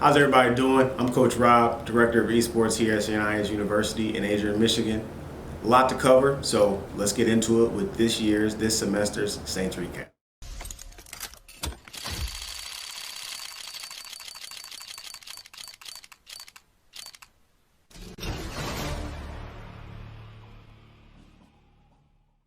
How's everybody doing? I'm Coach Rob, Director of Esports here at Siena University in Adrian, Michigan. A lot to cover, so let's get into it with this semester's Saints recap.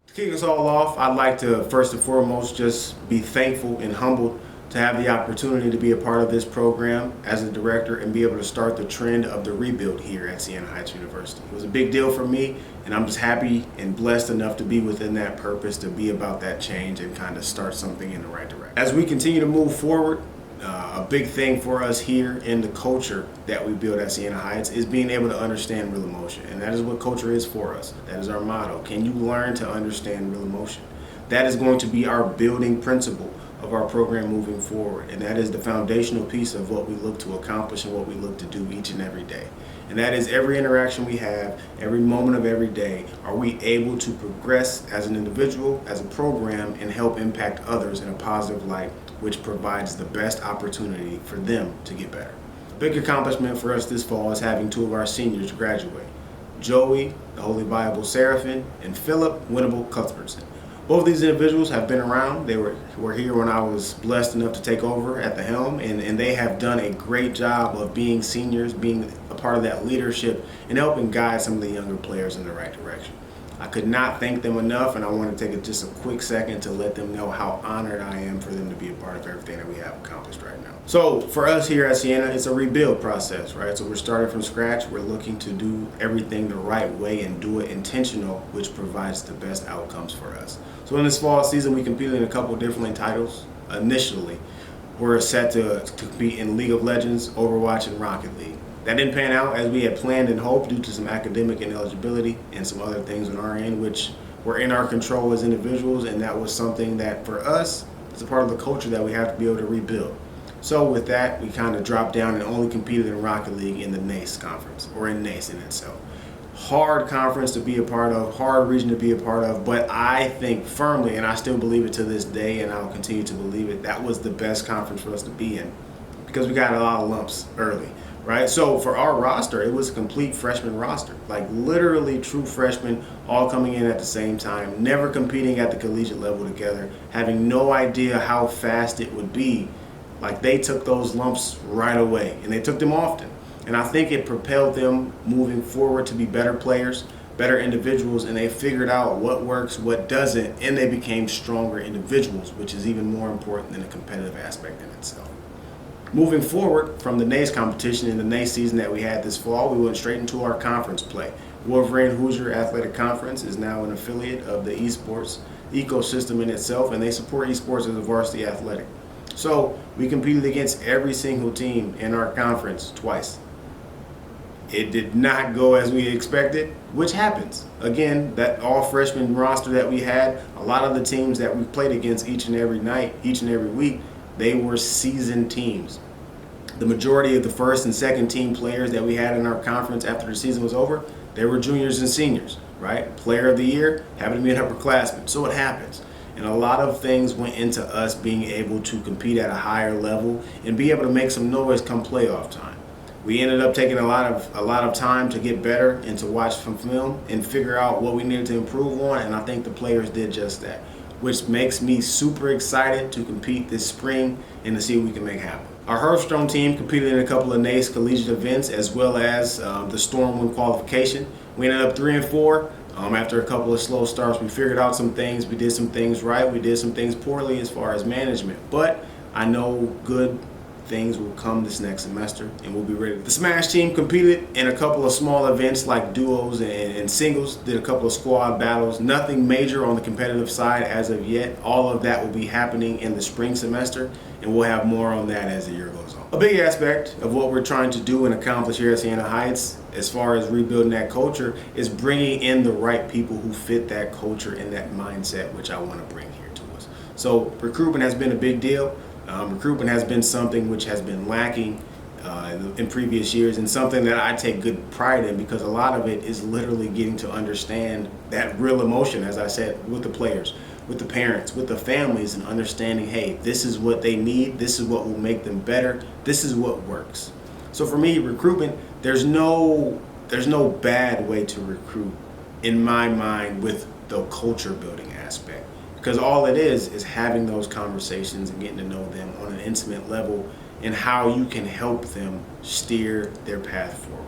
To kick us all off, I'd like to first and foremost just be thankful and humbled to have the opportunity to be a part of this program as a director and be able to start the trend of the rebuild here at Siena Heights University. It was a big deal for me, and I'm just happy and blessed enough to be within that purpose, to be about that change and kind of start something in the right direction. As we continue to move forward, a big thing for us here in the culture that we build at Siena Heights is being able to understand real emotion, and that is what culture is for us. That is our motto. Can you learn to understand real emotion? That is going to be our building principle of our program moving forward, and that is the foundational piece of what we look to accomplish and what we look to do each and every day. And that is every interaction we have, every moment of every day, are we able to progress as an individual, as a program, and help impact others in a positive light, which provides the best opportunity for them to get better. A big accomplishment for us this fall is having two of our seniors graduate. Joey, the Holy Bible Seraphim, and Philip Winnable Cuthbertson. Both of these individuals have been around. They were here when I was blessed enough to take over at the helm, and they have done a great job of being seniors, being a part of that leadership, and helping guide some of the younger players in the right direction. I could not thank them enough, and I want to take just a quick second to let them know how honored I am for them to be a part of everything that we have accomplished right now. So for us here at Siena, it's a rebuild process, right? So we're starting from scratch. We're looking to do everything the right way and do it intentional, which provides the best outcomes for us. So in this fall season, we competed in a couple different titles. Initially, we're set to compete in League of Legends, Overwatch, and Rocket League. That didn't pan out as we had planned and hoped due to some academic ineligibility and some other things on our end, which were in our control as individuals, and that was something that for us is a part of the culture that we have to be able to rebuild. So with that, we kind of dropped down and only competed in Rocket League in the NACE conference, or in NACE in itself. Hard conference to be a part of, hard region to be a part of, but I think firmly, and I still believe it to this day, and I'll continue to believe it, that was the best conference for us to be in because we got a lot of lumps early. Right? So for our roster, it was a complete freshman roster, like literally true freshmen all coming in at the same time, never competing at the collegiate level together, having no idea how fast it would be. Like they took those lumps right away, and they took them often. And I think it propelled them moving forward to be better players, better individuals, and they figured out what works, what doesn't, and they became stronger individuals, which is even more important than the competitive aspect in itself. Moving forward from the NACE competition in the NACE season that we had this fall, we went straight into our conference play. Wolverine Hoosier Athletic Conference is now an affiliate of the esports ecosystem in itself, and they support esports as a varsity athletic. So we competed against every single team in our conference twice. It did not go as we expected, which happens. Again, that all freshman roster that we had, a lot of the teams that we played against each and every night, each and every week, they were seasoned teams. The majority of the first and second team players that we had in our conference after the season was over, they were juniors and seniors, right? Player of the year happened to be an upperclassman, so it happens. And a lot of things went into us being able to compete at a higher level and be able to make some noise come playoff time. We ended up taking a lot of time to get better and to watch some film and figure out what we needed to improve on, and I think the players did just that, which makes me super excited to compete this spring and to see what we can make happen. Our Hearthstone team competed in a couple of NACE collegiate events as well as the Stormwind qualification. We ended up 3-4. After a couple of slow starts, we figured out some things. We did some things right. We did some things poorly as far as management. But I know good things will come this next semester, and we'll be ready. The Smash team competed in a couple of small events like duos and singles, did a couple of squad battles. Nothing major on the competitive side as of yet. All of that will be happening in the spring semester, and we'll have more on that as the year goes on. A big aspect of what we're trying to do and accomplish here at Siena Heights, as far as rebuilding that culture, is bringing in the right people who fit that culture and that mindset, which I want to bring here to us. So recruitment has been a big deal. Recruitment has been something which has been lacking in previous years, and something that I take good pride in, because a lot of it is literally getting to understand that real emotion, as I said, with the players, with the parents, with the families, and understanding, hey, this is what they need, this is what will make them better, this is what works. So for me, recruitment, there's no bad way to recruit in my mind with the culture building aspect, because all it is having those conversations and getting to know them on an intimate level and how you can help them steer their path forward.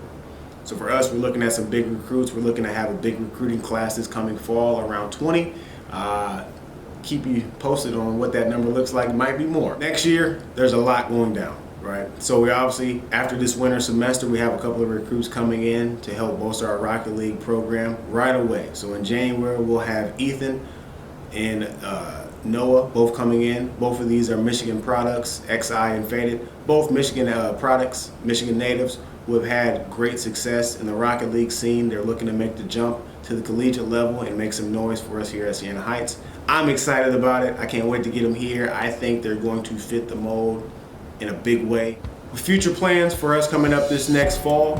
So for us, we're looking at some big recruits. We're looking to have a big recruiting class this coming fall, around 20. Keep you posted on what that number looks like. It might be more. Next year, there's a lot going down, right? So we obviously, after this winter semester, we have a couple of recruits coming in to help bolster our Rocket League program right away. So in January, we'll have Ethan and Noah both coming in. Both of these are Michigan products, XI and Faded. Both Michigan products, Michigan natives, who have had great success in the Rocket League scene. They're looking to make the jump to the collegiate level and make some noise for us here at Siena Heights. I'm excited about it. I can't wait to get them here. I think they're going to fit the mold in a big way. Future plans for us coming up this next fall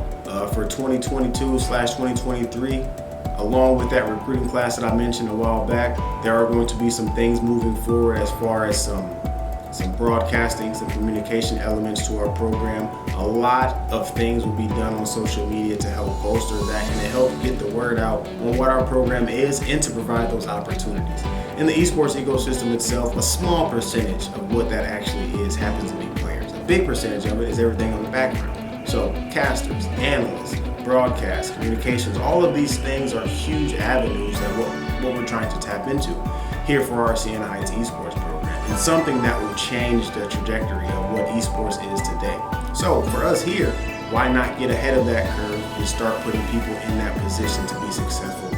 for 2022/2023, along with that recruiting class that I mentioned a while back, there are going to be some things moving forward as far as some broadcasting, some communication elements to our program. A lot of things will be done on social media to help bolster that and to help get the word out on what our program is and to provide those opportunities. In the esports ecosystem itself, a small percentage of what that actually is happens to be players. A big percentage of it is everything on the background. So casters, analysts, broadcast, communications, all of these things are huge avenues that what we're trying to tap into here for our Siena Heights esports program. It's something that will change the trajectory of what esports is today. So for us here, why not get ahead of that curve and start putting people in that position to be successful